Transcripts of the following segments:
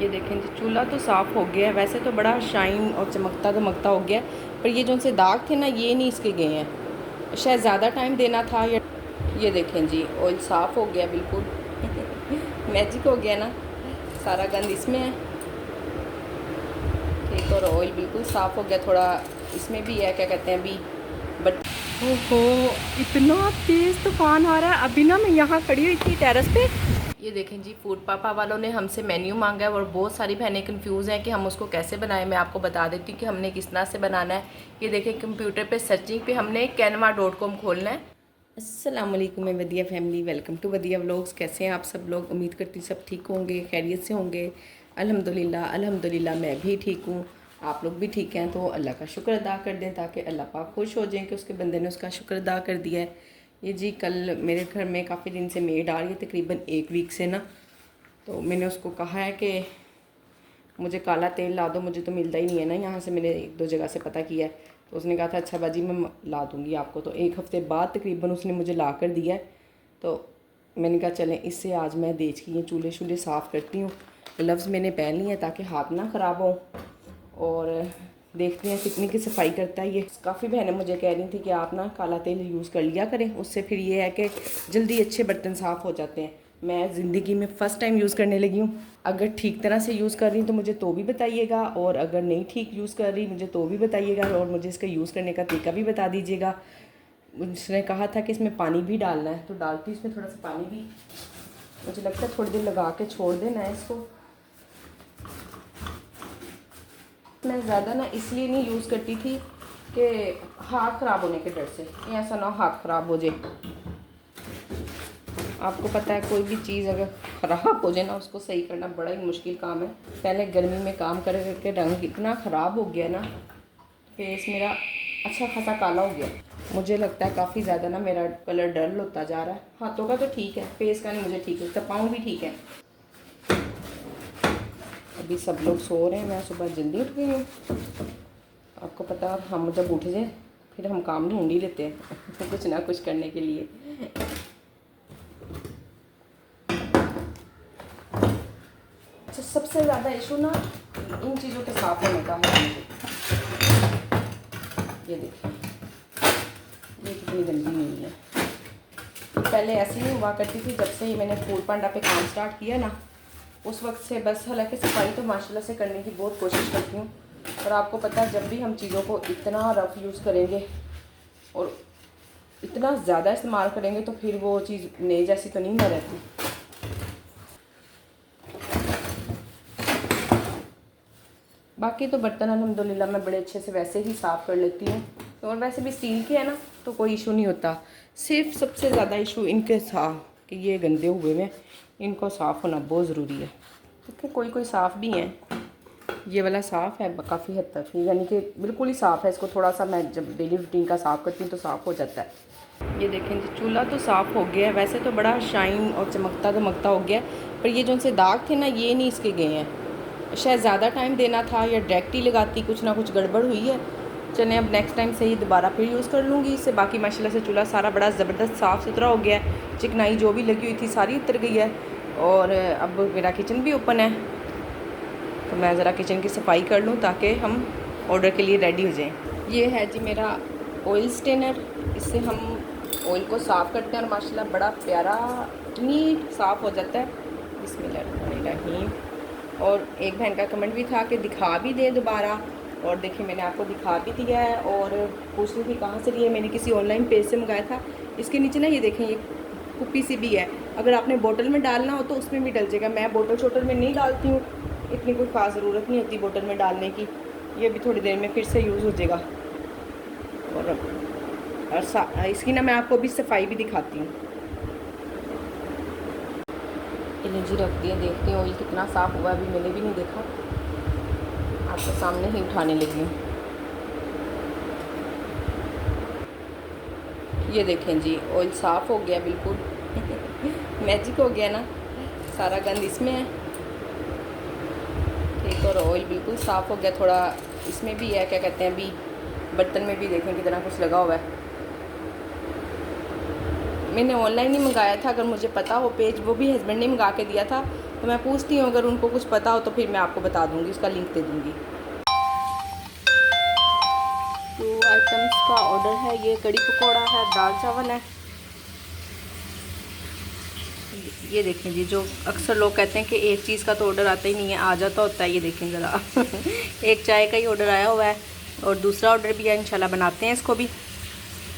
ये देखें जी, चूल्हा तो साफ़ हो गया है। वैसे तो बड़ा शाइन और चमकता दमकता हो गया, पर ये जो उनसे दाग थे ना, ये नहीं इसके गए हैं। शायद ज़्यादा टाइम देना था या ये देखें जी, ऑयल साफ़ हो गया बिल्कुल। मैजिक हो गया ना, सारा गंद इसमें है। ठीक, और ऑयल बिल्कुल साफ़ हो गया। थोड़ा इसमें भी है, क्या कहते हैं अभी, बट ओहो, इतना तेज़ तूफान आ रहा है। अभी ना मैं यहाँ खड़ी हुई थी टेरेस पे। ये देखें जी, फूड पापा वालों ने हमसे मेन्यू मांगा है और बहुत सारी बहनें कंफ्यूज हैं कि हम उसको कैसे बनाएं। मैं आपको बता देती हूँ कि हमने किस तरह से बनाना है। ये देखें, कंप्यूटर पे सर्चिंग पे हमने canva.com खोलना है। अस्सलाम वालेकुम मैं वदिया फैमिली, वेलकम टू वदिया व्लॉग्स। कैसे हैं आप सब लोग? उम्मीद करती सब ठीक होंगे, खैरियत से होंगे। अल्हम्दुलिल्लाह अल्हम्दुलिल्लाह मैं भी ठीक हूँ, आप लोग भी ठीक हैं। तो अल्लाह का शुक्र अदा कर दें ताकि अल्लाह पाक खुश हो जाएं कि उसके बंदे ने उसका शुक्र अदा कर दिया है। ये जी, कल मेरे घर में काफ़ी दिन से मेड आ रही है, तकरीबन 1 वीक से ना। तो मैंने उसको कहा है कि मुझे काला तेल ला दो, मुझे तो मिलता ही नहीं है ना यहाँ से। मैंने 1-2 जगह से पता किया है। तो उसने कहा था अच्छा बाजी मैं ला दूँगी आपको। तो 1 हफ़्ते बाद तकरीबन उसने मुझे ला कर दिया है। तो मैंने कहा चलें इससे आज मैं देख के ये चूल्हे शूल्हे साफ़ करती हूँ। ग्लव्स मैंने पहन लिए हैं ताकि हाथ ना ख़राब हो। और देखते हैं कितनी की सफाई करता है ये। काफ़ी बहनें मुझे कह रही थी कि आप ना काला तेल यूज़ कर लिया करें, उससे फिर ये है कि जल्दी अच्छे बर्तन साफ़ हो जाते हैं। मैं ज़िंदगी में फ़र्स्ट टाइम यूज़ करने लगी हूँ। अगर ठीक तरह से यूज़ कर रही हूँ तो मुझे तो भी बताइएगा, और अगर नहीं ठीक यूज़ कर रही मुझे तो भी बताइएगा, और मुझे इसका यूज़ करने का तरीका भी बता दीजिएगा। उसने कहा था कि इसमें पानी भी डालना है, तो डालती इसमें थोड़ा सा पानी भी। मुझे लगता है थोड़ी देर लगा के छोड़ देना है इसको। मैं ज़्यादा ना इसलिए नहीं यूज़ करती थी कि हाथ ख़राब होने के डर से, कि ऐसा ना हाथ ख़राब हो जाए। आपको पता है कोई भी चीज़ अगर ख़राब हो जाए ना, उसको सही करना बड़ा ही मुश्किल काम है। पहले गर्मी में काम कर करके रंग इतना ख़राब हो गया ना, फेस मेरा अच्छा खासा काला हो गया। मुझे लगता है काफ़ी ज़्यादा ना मेरा कलर डल होता जा रहा है। हाथों का तो ठीक है, फेस का नहीं मुझे ठीक लगता। पाँव भी ठीक है। अभी सब लोग सो रहे हैं, मैं सुबह जल्दी उठ गई हूँ। आपको पता है हम जब उठ जाए फिर हम काम ढूंढ ही लेते हैं कुछ ना कुछ करने के लिए। अच्छा, सबसे ज़्यादा इशू ना इन चीज़ों के साफ होने का है मुझे। ये देखिए, ये कितनी गंदी नहीं है। पहले ऐसी नहीं हुआ करती थी। जब से ही मैंने फूड पांडा पे काम स्टार्ट किया ना, उस वक्त से बस, हालांकि सफाई तो माशाल्लाह से करने की बहुत कोशिश करती हूँ, पर आपको पता है जब भी हम चीज़ों को इतना रफ़ यूज़ करेंगे और इतना ज़्यादा इस्तेमाल करेंगे तो फिर वो चीज़ नई जैसी तो नहीं ना रहती। बाकी तो बर्तन अल्हम्दुलिल्लाह मैं बड़े अच्छे से वैसे ही साफ़ कर लेती हूँ, और वैसे भी स्टील के है ना तो कोई इशू नहीं होता। सिर्फ सबसे ज़्यादा इशू इनके साफ कि ये गंदे हुए में, इनको साफ़ होना बहुत ज़रूरी है। क्योंकि कोई साफ़ भी हैं। ये वाला साफ़ है काफ़ी हद तक, यानी कि बिल्कुल ही साफ़ है। इसको थोड़ा सा मैं जब डेली रूटीन का साफ़ करती हूँ तो साफ़ हो जाता है। ये देखें जी, चूल्हा तो साफ़ हो गया है। वैसे तो बड़ा शाइन और चमकता दमकता हो गया, पर ये जो उनसे दाग थे ना, ये नहीं इसके गए हैं। शायद ज़्यादा टाइम देना था या डायरेक्ट ही लगाती, कुछ ना कुछ गड़बड़ हुई है। चलें अब नेक्स्ट टाइम से ही दोबारा फिर यूज़ कर लूँगी इससे। बाकी माशाल्लाह से चूल्हा सारा बड़ा ज़बरदस्त साफ़ सुथरा हो गया है। चिकनाई जो भी लगी हुई थी सारी उतर गई है। और अब मेरा किचन भी ओपन है, तो मैं ज़रा किचन की सफाई कर लूँ ताकि हम ऑर्डर के लिए रेडी हो जाएं। ये है जी मेरा ऑयल स्टेनर। इससे हम ऑयल को साफ़ करते हैं और माशाल्लाह बड़ा प्यारा नीट साफ़ हो जाता है। बिस्मिल्लाहिर्रहमानिर्रहीम। और एक बहन का कमेंट भी था कि दिखा भी दे दोबारा, और देखिए मैंने आपको दिखा भी दिया है। और पूछ रही थी कहाँ से लिए, मैंने किसी ऑनलाइन पेज से मंगाया था। इसके नीचे ना ये देखें, ये कुप्पी सी भी है। अगर आपने बोतल में डालना हो तो उसमें भी डल जाएगा। मैं बोतल शोटल में नहीं डालती हूँ, इतनी कोई ख़ास ज़रूरत नहीं होती बोतल में डालने की। ये भी थोड़ी देर में फिर से यूज़ हो जाएगा। और इसकी ना मैं आपको अभी सफाई भी दिखाती हूँ। एलर्जी रख दिया, देखते हैं ऑयल कितना साफ़ हुआ। अभी मैंने भी नहीं देखा, आपके सामने ही उठाने लगी हूँ। ये देखें जी, ऑयल साफ़ हो गया बिल्कुल। मैजिक हो गया ना, सारा गंद इसमें है। ठीक, और ऑयल बिल्कुल साफ़ हो गया। थोड़ा इसमें भी है, क्या कहते हैं अभी, बर्तन में भी देखें कितना कुछ लगा हुआ है। मैंने ऑनलाइन ही मंगाया था, अगर मुझे पता हो पेज, वो भी हस्बैंड ने मंगा के दिया था। तो मैं पूछती हूँ, अगर उनको कुछ पता हो तो फिर मैं आपको बता दूँगी, उसका लिंक दे दूँगी। 2 आइटम्स का ऑर्डर है। ये कड़ी पकौड़ा है, दाल चावल है। ये देखें जी, जो अक्सर लोग कहते हैं कि एक चीज़ का तो ऑर्डर आता ही नहीं है, आ जाता होता है। ये देखें ज़रा एक चाय का ही ऑर्डर आया हुआ है और दूसरा ऑर्डर भी है, इंशाल्लाह बनाते हैं इसको भी।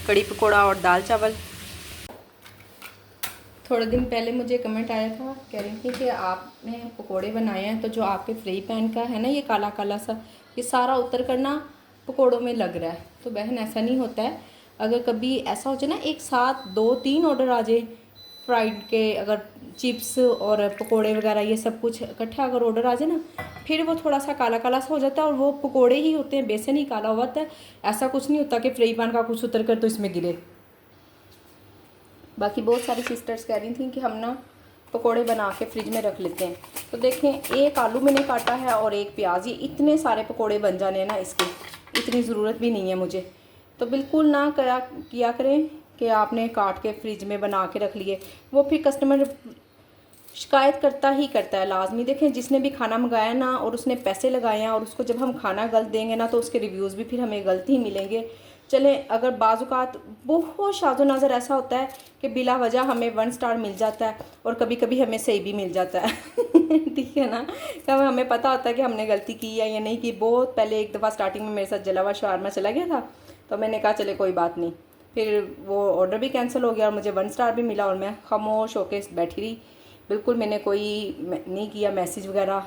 कड़ी पकौड़ा और दाल चावल। थोड़े दिन पहले मुझे कमेंट आया था, कह रही थी कि आपने पकोड़े बनाए हैं तो जो आपके फ्राई पैन का है ना, ये काला काला सा, ये सारा उतर कर ना पकोड़ों में लग रहा है। तो बहन ऐसा नहीं होता है। अगर कभी ऐसा हो जाए ना, एक साथ 2-3 ऑर्डर आ जाए फ्राइड के, अगर चिप्स और पकोड़े वगैरह ये सब कुछ इकट्ठा अगर ऑर्डर आ जाए ना, फिर वो थोड़ा सा काला काला सा हो जाता है और वो पकोड़े ही होते हैं, बेसन ही काला हुआ होता है। ऐसा कुछ नहीं होता कि फ्राई पैन का कुछ उतर कर तो इसमें गिरे। बाकी बहुत सारी सिस्टर्स कह रही थी कि हम ना पकोड़े बना के फ्रिज में रख लेते हैं। तो देखें, एक आलू मैंने काटा है और एक प्याज, ये इतने सारे पकोड़े बन जाने ना इसके, इतनी ज़रूरत भी नहीं है मुझे। तो बिल्कुल ना किया करें कि आपने काट के फ्रिज में बना के रख लिए, वो फिर कस्टमर शिकायत करता ही करता है लाजमी। देखें, जिसने भी खाना मंगाया ना और उसने पैसे लगाए हैं और उसको जब हम खाना गलत देंगे ना, तो उसके रिव्यूज़ भी फिर हमें गलत ही मिलेंगे। चले, अगर बाज़-औक़ात बहुत शाज़ो नाज़र ऐसा होता है कि बिला वजह हमें 1 स्टार मिल जाता है और कभी कभी हमें सही भी मिल जाता है ठीक है ना, तब हमें पता होता है कि हमने गलती की है या नहीं की। बहुत पहले एक दफ़ा स्टार्टिंग में मेरे साथ जला हुआ शवारमा चला गया था, तो मैंने कहा चले कोई बात नहीं, फिर वो ऑर्डर भी कैंसिल हो गया और मुझे 1 स्टार भी मिला और मैं खामोश होकर बैठी रही। बिल्कुल मैंने कोई नहीं किया मैसेज वगैरह,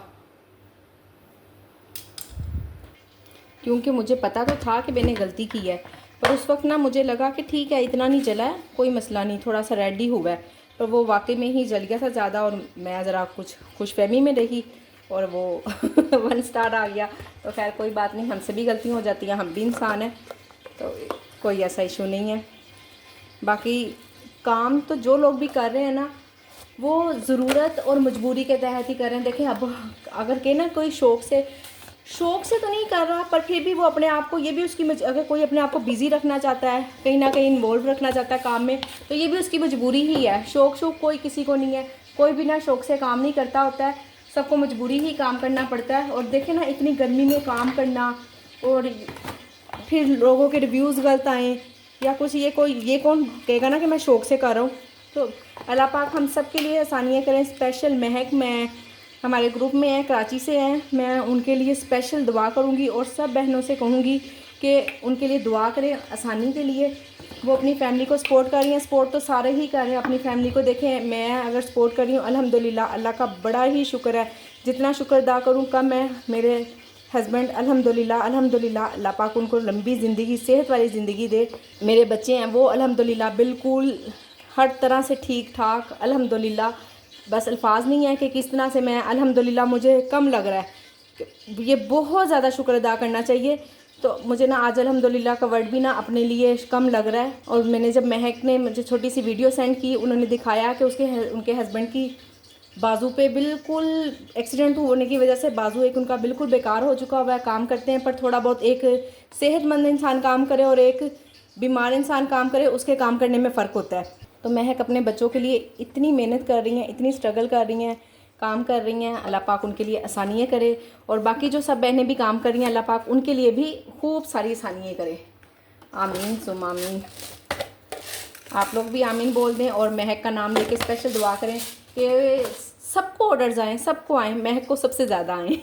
क्योंकि मुझे पता तो था कि मैंने गलती की है। पर उस वक्त ना मुझे लगा कि ठीक है, इतना नहीं जला है, कोई मसला नहीं, थोड़ा सा रेड ही हुआ है। पर वो वाकई में ही जल गया था ज़्यादा और मैं ज़रा कुछ खुशफहमी में रही और वो 1 स्टार आ गया। तो खैर कोई बात नहीं, हमसे भी गलती हो जाती है, हम भी इंसान हैं, तो कोई ऐसा इशू नहीं है। बाकी काम तो जो लोग भी कर रहे हैं ना, वो ज़रूरत और मजबूरी के तहत ही कर रहे हैं। देखें, अब अगर के ना कोई शौक़ से तो नहीं कर रहा, पर फिर भी वो अपने आप को, ये भी उसकी अगर कोई अपने आप को बिज़ी रखना चाहता है, कहीं ना कहीं इन्वॉल्व रखना चाहता है काम में, तो ये भी उसकी मजबूरी ही है। शौक़ कोई किसी को नहीं है, कोई बिना शौक़ से काम नहीं करता होता है, सबको मजबूरी ही काम करना पड़ता है। और देखें ना, इतनी गर्मी में काम करना और फिर लोगों के रिव्यूज़ गलत आएँ या कुछ, ये कौन कहेगा ना कि मैं शौक़ से कर रहा हूँ। तो अल्लाह पाक हम सब के लिए आसानियाँ करें। स्पेशल महक, मैं हमारे ग्रुप में है, कराची से हैं, मैं उनके लिए स्पेशल दुआ करूँगी और सब बहनों से कहूँगी कि उनके लिए दुआ करें आसानी के लिए। वो अपनी फैमिली को सपोर्ट कर रही हैं, सपोर्ट तो सारे ही कर रहे हैं अपनी फैमिली को। देखें, मैं अगर सपोर्ट कर रही हूँ अल्हम्दुलिल्लाह, अल्लाह का बड़ा ही शुक्र है, जितना शुक्र अदा करूँ कम है। मेरे हस्बैंड अल्हम्दुलिल्लाह अल्लाह पाक उनको लंबी ज़िंदगी, सेहत वाली ज़िंदगी दे। मेरे बच्चे हैं वो अल्हम्दुलिल्लाह बिल्कुल हर तरह से ठीक ठाक अल्हम्दुलिल्लाह। बस अल्फाज नहीं है कि किस तरह से मैं अल्हम्दुलिल्लाह, मुझे कम लग रहा है, ये बहुत ज़्यादा शुक्र अदा करना चाहिए। तो मुझे ना आज अल्हम्दुलिल्लाह का वर्ड भी ना अपने लिए कम लग रहा है। और मैंने जब महक ने मुझे छोटी सी वीडियो सेंड की, उन्होंने दिखाया कि उनके हस्बैंड की बाजू पे बिल्कुल एक्सीडेंट होने की वजह से बाजू एक उनका बिल्कुल बेकार हो चुका हुआ है। काम करते हैं पर थोड़ा बहुत, एक सेहतमंद इंसान काम करे और एक बीमार इंसान काम करे, उसके काम करने में फ़र्क होता है। तो महक अपने बच्चों के लिए इतनी मेहनत कर रही हैं, इतनी स्ट्रगल कर रही हैं, काम कर रही हैं। अल्लाह पाक उनके लिए आसानियाँ करे और बाकी जो सब बहनें भी काम कर रही हैं, अल्लाह पाक उनके लिए भी खूब सारी आसानियाँ करे। आमीन सुम आमीन। आप लोग भी आमीन बोल दें और महक का नाम लेके स्पेशल दुआ करें कि सबको ऑर्डर्स आएँ, सबको आएँ, महक को सबसे ज़्यादा आएँ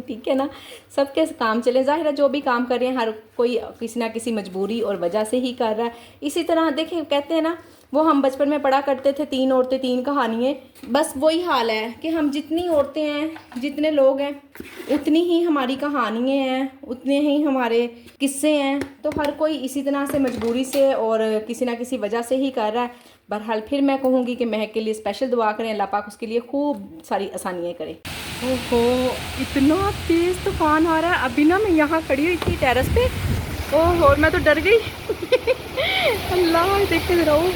ठीक है ना, सबके काम चले। ज़ाहिर है जो भी काम कर रहे हैं हर कोई किसी ना किसी मजबूरी और वजह से ही कर रहा है। इसी तरह देखें, कहते हैं ना, वो हम बचपन में पढ़ा करते थे, 3 औरतें 3 कहानियाँ। बस वही हाल है कि हम जितनी औरतें हैं, जितने लोग हैं, उतनी ही हमारी कहानियाँ हैं, उतने ही हमारे किस्से हैं। तो हर कोई इसी तरह से मजबूरी से और किसी ना किसी वजह से ही कर रहा है। बहरहाल फिर मैं कहूँगी कि महक के लिए स्पेशल दुआ करें, अल्लाह पाक उसके लिए खूब सारी आसानियाँ करें। ओहो, इतना तेज़ तूफान आ रहा है। अभी ना मैं यहाँ खड़ी हुई थी टेरेस पे, ओहो मैं तो डर गई अल्लाह देखते रहो,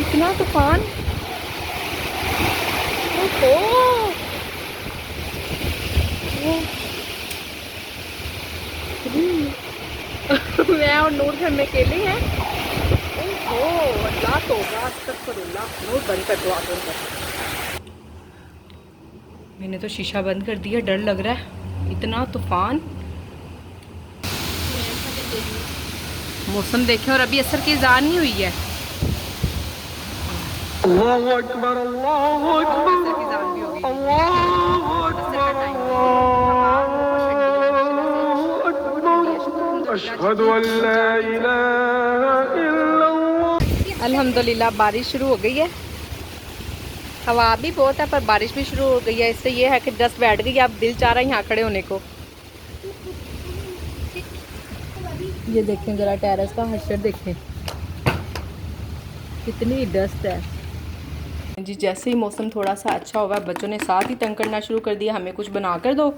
इतना तूफान। ओहो मैं और नूर घर में अकेले हैं। ओहो अल्लाह तौबा, अस्तगफिरुल्लाह। नूर बंद कर दो आप उनका। मैंने तो शीशा बंद कर दिया, डर लग रहा है, इतना तूफान। मौसम देखें और अभी असर की अज़ान नहीं हुई है। अल्लाहु अकबर, अल्लाहु अकबर, असर की अज़ान भी हो गई। अल्लाहु अकबर, अशहदु अल्ला इलाहा इल्लल्लाह। अल्हम्दुलिल्लाह बारिश शुरू हो गई है। हवा भी बहुत है पर बारिश भी शुरू हो गई है। इससे ये है कि डस्ट बैठ गई, अब दिल चाह रहा है यहाँ खड़े होने को। ये देखें ज़रा टेरेस का हशर देखें, कितनी डस्ट है जी। जैसे ही मौसम थोड़ा सा अच्छा हुआ, बच्चों ने साथ ही तंग करना शुरू कर दिया, हमें कुछ बना कर दो।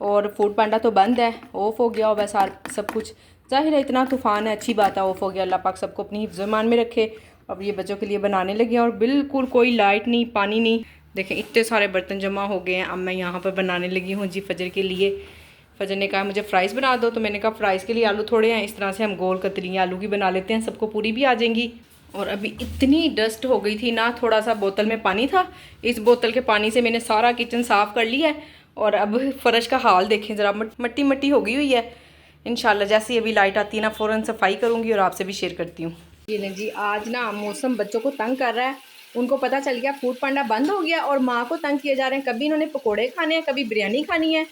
और फूड पांडा तो बंद है, ऑफ़ हो गया हुआ सब कुछ। जाहिर है इतना तूफ़ान है, अच्छी बात है, ऑफ़ हो गया। अल्लाह पाक सबको अपनी हिफ्ज़-ए-मान में रखे। अब ये बच्चों के लिए बनाने लगे हैं और बिल्कुल कोई लाइट नहीं, पानी नहीं। देखें इतने सारे बर्तन जमा हो गए हैं। अब मैं यहाँ पर बनाने लगी हूँ जी फजर के लिए। फजर ने कहा मुझे फ़्राइज़ बना दो, तो मैंने कहा फ़्राइज़ के लिए आलू थोड़े हैं, इस तरह से हम गोल कतरी आलू की बना लेते हैं, सबको पूरी भी आ जाएंगी। और अभी इतनी डस्ट हो गई थी ना, थोड़ा सा बोतल में पानी था, इस बोतल के पानी से मैंने सारा किचन साफ़ कर लिया है। और अब फ़र्श का हाल देखें ज़रा, मट्टी मट्टी हो गई हुई है। इंशाल्लाह जैसे अभी लाइट आती है ना, फ़ौरन सफाई करूँगी और आपसे भी शेयर करती हूँ। ये नहीं जी, आज ना मौसम बच्चों को तंग कर रहा है। उनको पता चल गया फूड पांडा बंद हो गया और माँ को तंग किए जा रहे हैं। कभी इन्होंने पकोड़े खाने हैं, कभी बिरयानी खानी है।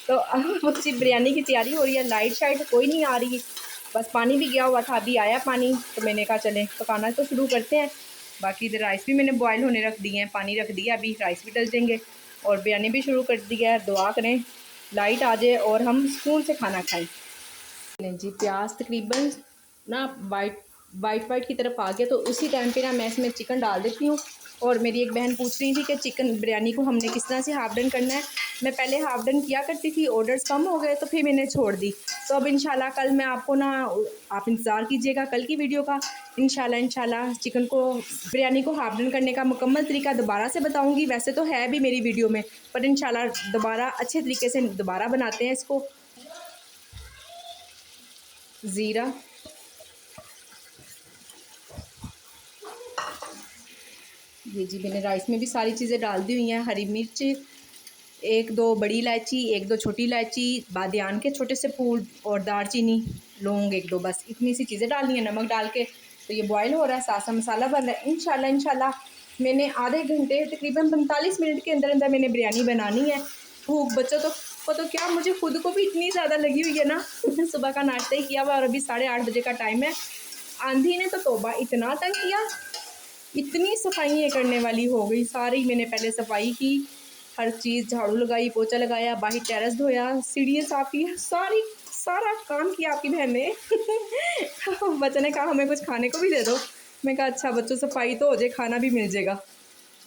तो अब उसकी बिरयानी की तैयारी हो रही है। लाइट शाइट कोई नहीं आ रही, बस पानी भी गया हुआ था, अभी आया पानी। तो मैंने कहा चलें पकाना तो शुरू करते हैं। बाकी इधर राइस भी मैंने बॉयल होने रख दिए हैं, पानी रख दिया, अभी राइस भी डल जाएंगे। और बिरयानी भी शुरू कर दिया है। दुआ करें लाइट आ जाए और हम सुकून से खाना खाएं। जी प्याज तकरीबन ना वाइट की तरफ आ गया, तो उसी टाइम पे ना मैं इसमें चिकन डाल देती हूँ। और मेरी एक बहन पूछ रही थी कि चिकन बिरयानी को हमने किस तरह से हाफ डन करना है। मैं पहले हाफ डन किया करती थी, ऑर्डर्स कम हो गए तो फिर मैंने छोड़ दी। तो अब इंशाल्लाह कल मैं आपको ना, आप इंतज़ार कीजिएगा कल की वीडियो का। इंशाल्लाह चिकन को बिरयानी को हाफ डन करने का मुकम्मल तरीका दोबारा से बताऊँगी। वैसे तो है भी मेरी वीडियो में, पर इंशाल्लाह दोबारा अच्छे तरीके से दोबारा बनाते हैं इसको। ज़ीरा, ये जी मैंने राइस में भी सारी चीज़ें डाल दी हुई हैं। हरी मिर्च, एक दो बड़ी इलायची, एक दो छोटी इलायची, बादियान के छोटे से फूल और दालचीनी, लौंग एक दो, बस इतनी सी चीज़ें डालनी है नमक डाल के। तो ये बॉयल हो रहा है, साथ साथ मसाला बन रहा है। इंशाल्लाह मैंने आधे घंटे तकरीबन 45 मिनट के अंदर अंदर मैंने बिरयानी बनानी है। भूख बच्चों को तो क्या, मुझे खुद को भी इतनी ज़्यादा लगी हुई है ना। सुबह का नाश्ता ही किया हुआ और अभी 8:30 बजे का टाइम है। आंधी ने तो तौबा इतना तंग किया, इतनी सफाई करने वाली हो गई। सारी मैंने पहले सफाई की, हर चीज़ झाड़ू लगाई, पोछा लगाया, बाहर टेरेस धोया, सीढ़ियाँ साफ़ की, सारा काम किया आपकी बहन ने। बच्चे ने कहा हमें कुछ खाने को भी दे दो। मैं कहा अच्छा बच्चों सफाई तो हो जाए, खाना भी मिल जाएगा।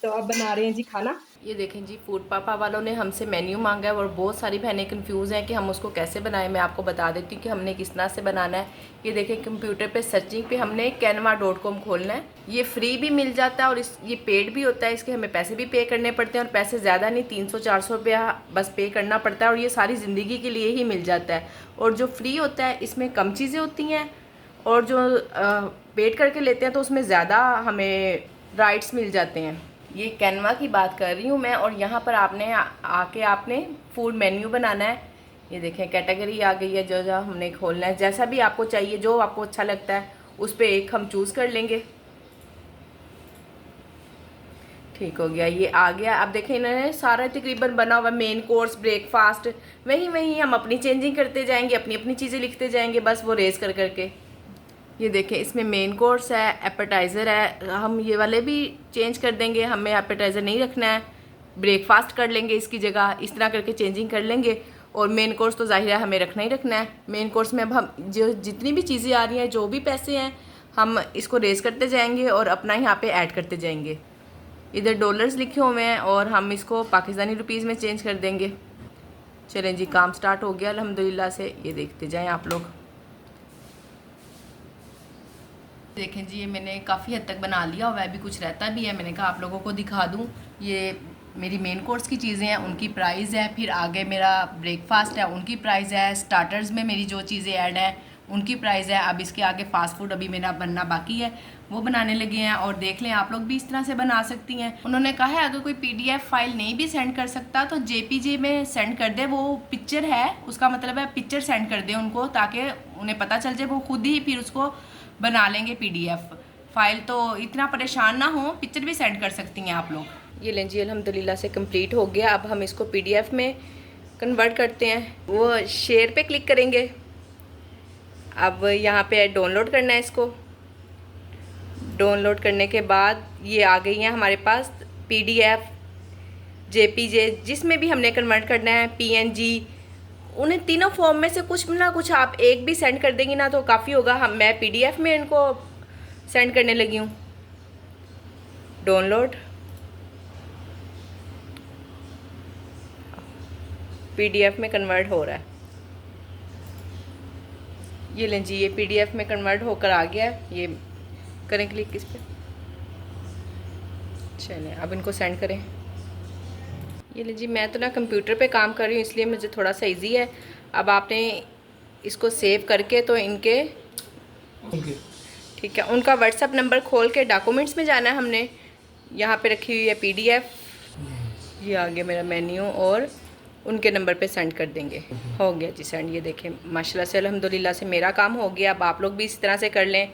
तो अब बना रहे हैं जी खाना। ये देखें जी फूड पापा वालों ने हमसे मेन्यू मांगा है और बहुत सारी बहनें कंफ्यूज हैं कि हम उसको कैसे बनाएं। मैं आपको बता देती हूँ कि हमने किस तरह से बनाना है। ये देखें कंप्यूटर पे सर्चिंग पे हमने canva.com खोलना है। ये फ्री भी मिल जाता है और ये पेड भी होता है। इसके हमें पैसे भी पे करने पड़ते हैं और पैसे ज़्यादा नहीं, 300-400 रुपया बस पे करना पड़ता है और ये सारी ज़िंदगी के लिए ही मिल जाता है। और जो फ्री होता है इसमें कम चीज़ें होती हैं और जो पेड करके लेते हैं तो उसमें ज़्यादा हमें राइट्स मिल जाते हैं। ये कैनवा की बात कर रही हूँ मैं। और यहाँ पर आपने आके आपने फूड मेन्यू बनाना है। ये देखें कैटेगरी आ गई है, जो हमने खोलना है। जैसा भी आपको चाहिए, जो आपको अच्छा लगता है उस पर एक हम चूज़ कर लेंगे। ठीक हो गया, ये आ गया। अब देखें इन्होंने सारा तकरीबन बना हुआ, मेन कोर्स, ब्रेकफास्ट, वहीं हम अपनी चेंजिंग करते जाएंगे, अपनी अपनी चीज़ें लिखते जाएंगे, बस वो रेज कर करके। ये देखें इसमें मेन कोर्स है, एपेटाइज़र है, हम ये वाले भी चेंज कर देंगे। हमें एपेटाइज़र नहीं रखना है, ब्रेकफास्ट कर लेंगे इसकी जगह, इस तरह करके चेंजिंग कर लेंगे। और मेन कोर्स तो जाहिर है हमें रखना ही रखना है। मेन कोर्स में अब हम जो जितनी भी चीज़ें आ रही हैं, जो भी पैसे हैं, हम इसको रेज करते जाएंगे और अपना यहाँ पे ऐड करते जाएंगे। इधर डॉलर्स लिखे हुए हैं और हम इसको पाकिस्तानी रुपीज़ में चेंज कर देंगे। चलें जी, काम स्टार्ट हो गया अल्हम्दुलिल्लाह से। ये देखते जाएँ आप लोग। देखें जी ये मैंने काफ़ी हद तक बना लिया हुआ है, अभी कुछ रहता भी है। मैंने कहा आप लोगों को दिखा दूँ। ये मेरी मेन कोर्स की चीज़ें हैं, उनकी प्राइस है। फिर आगे मेरा ब्रेकफास्ट है, उनकी प्राइस है। स्टार्टर्स में मेरी जो चीज़ें ऐड हैं उनकी प्राइस है। अब इसके आगे फ़ास्ट फूड अभी मेरा बनना बाकी है, वो बनाने लगे हैं। और देख लें आप लोग भी इस तरह से बना सकती हैं। उन्होंने कहा है अगर कोई PDF फाइल नहीं भी सेंड कर सकता तो JPG में सेंड कर दे, वो पिक्चर है, उसका मतलब है पिक्चर सेंड कर दे उनको, ताकि उन्हें पता चल जाए, वो खुद ही फिर उसको बना लेंगे PDF फाइल। तो इतना परेशान ना हो, पिक्चर भी सेंड कर सकती हैं आप लोग। ये लें जी, अल्हम्दुलिल्लाह से कंप्लीट हो गया। अब हम इसको PDF में कन्वर्ट करते हैं। वो शेयर पे क्लिक करेंगे। अब यहाँ पे डाउनलोड करना है इसको। डाउनलोड करने के बाद ये आ गई हैं हमारे पास PDF, JPG, जिसमें भी हमने कन्वर्ट करना है, PNG, उन्हें तीनों फॉर्म में से कुछ ना कुछ आप एक भी सेंड कर देंगी ना तो काफ़ी होगा। मैं PDF में इनको सेंड करने लगी हूँ। डाउनलोड, PDF में कन्वर्ट हो रहा है। ये लें जी, ये PDF में कन्वर्ट होकर आ गया है। ये करें क्लिक इस पर। चलें अब इनको सेंड करें। ये लें जी, मैं तो ना कंप्यूटर पे काम कर रही हूँ इसलिए मुझे थोड़ा सा इजी है। अब आपने इसको सेव करके तो इनके ठीक है, उनका व्हाट्सअप नंबर खोल के डॉक्यूमेंट्स में जाना है हमने। यहाँ पे रखी हुई है PDF, ये आ गया मेरा मेन्यू, और उनके नंबर पे सेंड कर देंगे। हो गया जी सेंड। ये देखें माशाल्लाह से अल्हम्दुलिल्लाह से मेरा काम हो गया। अब आप लोग भी इस तरह से कर लें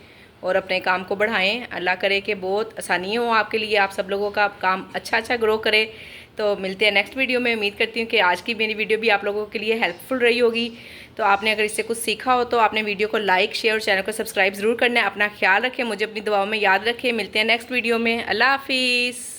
और अपने काम को बढ़ाएं। अल्लाह करे कि बहुत आसानी हो आपके लिए, आप सब लोगों का काम अच्छा ग्रो करे। तो मिलते हैं नेक्स्ट वीडियो में। उम्मीद करती हूँ कि आज की मेरी वीडियो भी आप लोगों के लिए हेल्पफुल रही होगी। तो आपने अगर इससे कुछ सीखा हो तो आपने वीडियो को लाइक, शेयर और चैनल को सब्सक्राइब ज़रूर करना है। अपना ख्याल रखें, मुझे अपनी दुआओं में याद रखें। मिलते हैं नेक्स्ट वीडियो में। अल्लाह हाफिज़।